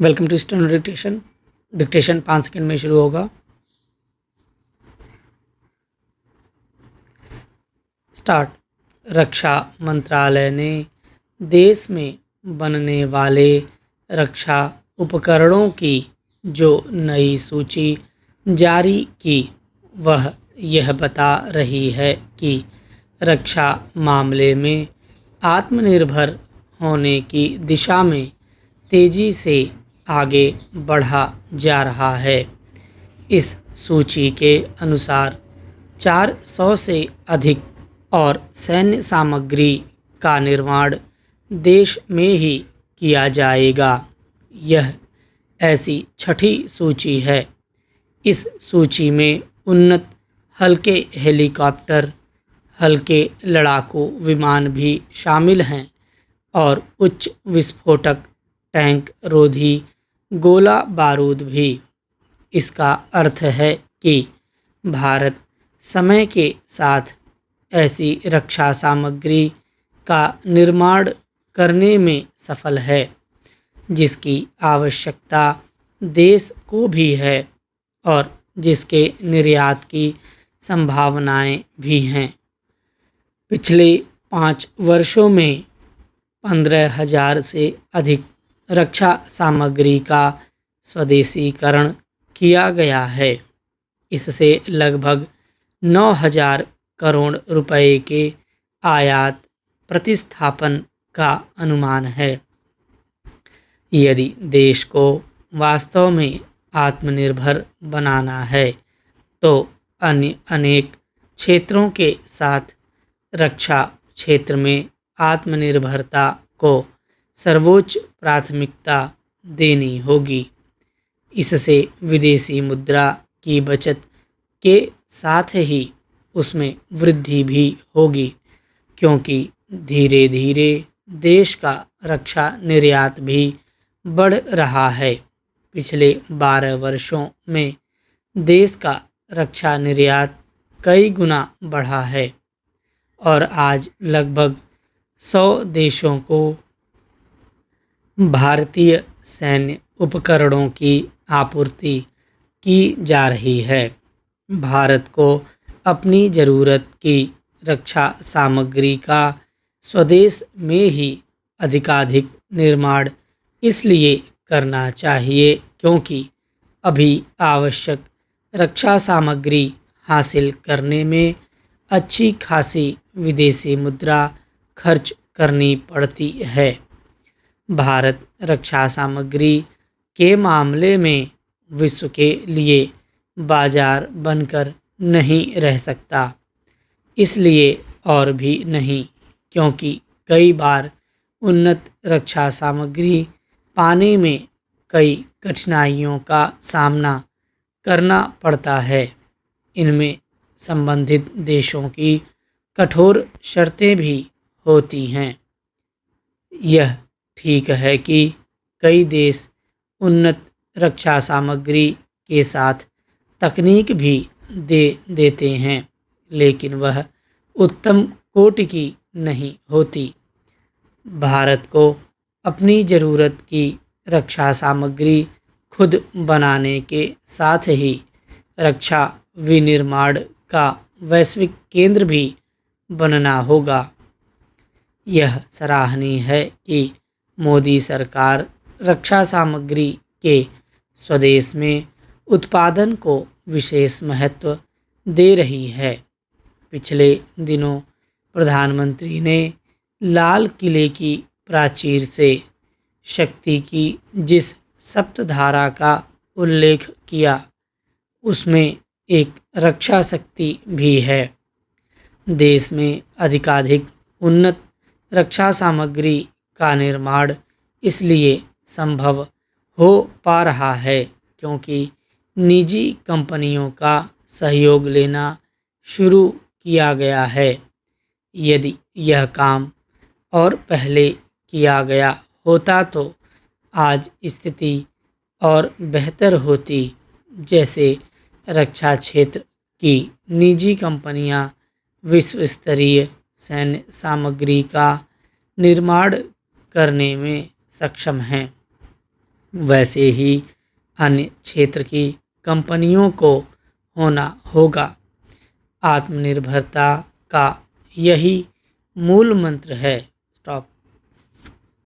Welcome to student dictation. Dictation 5 second में शुरू होगा। स्टार्ट। रक्षा मंत्रालय ने देश में बनने वाले रक्षा उपकरणों की जो नई सूची जारी की, वह यह बता रही है कि रक्षा मामले में आत्मनिर्भर होने की दिशा में तेजी से आगे बढ़ा जा रहा है। इस सूची के अनुसार 400 से अधिक और सैन्य सामग्री का निर्माण देश में ही किया जाएगा। यह ऐसी छठी सूची है। इस सूची में उन्नत हल्के हेलीकॉप्टर, हल्के लड़ाकू विमान भी शामिल हैं और उच्च विस्फोटक टैंक रोधी गोला बारूद भी। इसका अर्थ है कि भारत समय के साथ ऐसी रक्षा सामग्री का निर्माण करने में सफल है जिसकी आवश्यकता देश को भी है और जिसके निर्यात की संभावनाएं भी हैं। पिछले 5 वर्षों में 15,000 से अधिक रक्षा सामग्री का स्वदेशीकरण किया गया है। इससे लगभग 9,000 करोड़ रुपए के आयात प्रतिस्थापन का अनुमान है। यदि देश को वास्तव में आत्मनिर्भर बनाना है तो अन्य अनेक क्षेत्रों के साथ रक्षा क्षेत्र में आत्मनिर्भरता को सर्वोच्च प्राथमिकता देनी होगी। इससे विदेशी मुद्रा की बचत के साथ ही उसमें वृद्धि भी होगी, क्योंकि धीरे धीरे देश का रक्षा निर्यात भी बढ़ रहा है। पिछले 12 वर्षों में देश का रक्षा निर्यात कई गुना बढ़ा है और आज लगभग 100 देशों को भारतीय सैन्य उपकरणों की आपूर्ति की जा रही है। भारत को अपनी ज़रूरत की रक्षा सामग्री का स्वदेश में ही अधिकाधिक निर्माण इसलिए करना चाहिए क्योंकि अभी आवश्यक रक्षा सामग्री हासिल करने में अच्छी खासी विदेशी मुद्रा खर्च करनी पड़ती है। भारत रक्षा सामग्री के मामले में विश्व के लिए बाजार बनकर नहीं रह सकता, इसलिए और भी नहीं क्योंकि कई बार उन्नत रक्षा सामग्री पाने में कई कठिनाइयों का सामना करना पड़ता है। इनमें संबंधित देशों की कठोर शर्तें भी होती हैं। यह ठीक है कि कई देश उन्नत रक्षा सामग्री के साथ तकनीक भी दे देते हैं, लेकिन वह उत्तम कोटि की नहीं होती। भारत को अपनी ज़रूरत की रक्षा सामग्री खुद बनाने के साथ ही रक्षा विनिर्माण का वैश्विक केंद्र भी बनना होगा। यह सराहनीय है कि मोदी सरकार रक्षा सामग्री के स्वदेश में उत्पादन को विशेष महत्व दे रही है। पिछले दिनों प्रधानमंत्री ने लाल किले की प्राचीर से शक्ति की जिस सप्तधारा का उल्लेख किया, उसमें एक रक्षा शक्ति भी है। देश में अधिकाधिक उन्नत रक्षा सामग्री का निर्माण इसलिए संभव हो पा रहा है क्योंकि निजी कंपनियों का सहयोग लेना शुरू किया गया है। यदि यह काम और पहले किया गया होता तो आज स्थिति और बेहतर होती। जैसे रक्षा क्षेत्र की निजी कंपनियां विश्व स्तरीय सैन्य सामग्री का निर्माण करने में सक्षम हैं। वैसे ही अन्य क्षेत्र की कंपनियों को होना होगा। आत्मनिर्भरता का यही मूल मंत्र है। स्टॉप।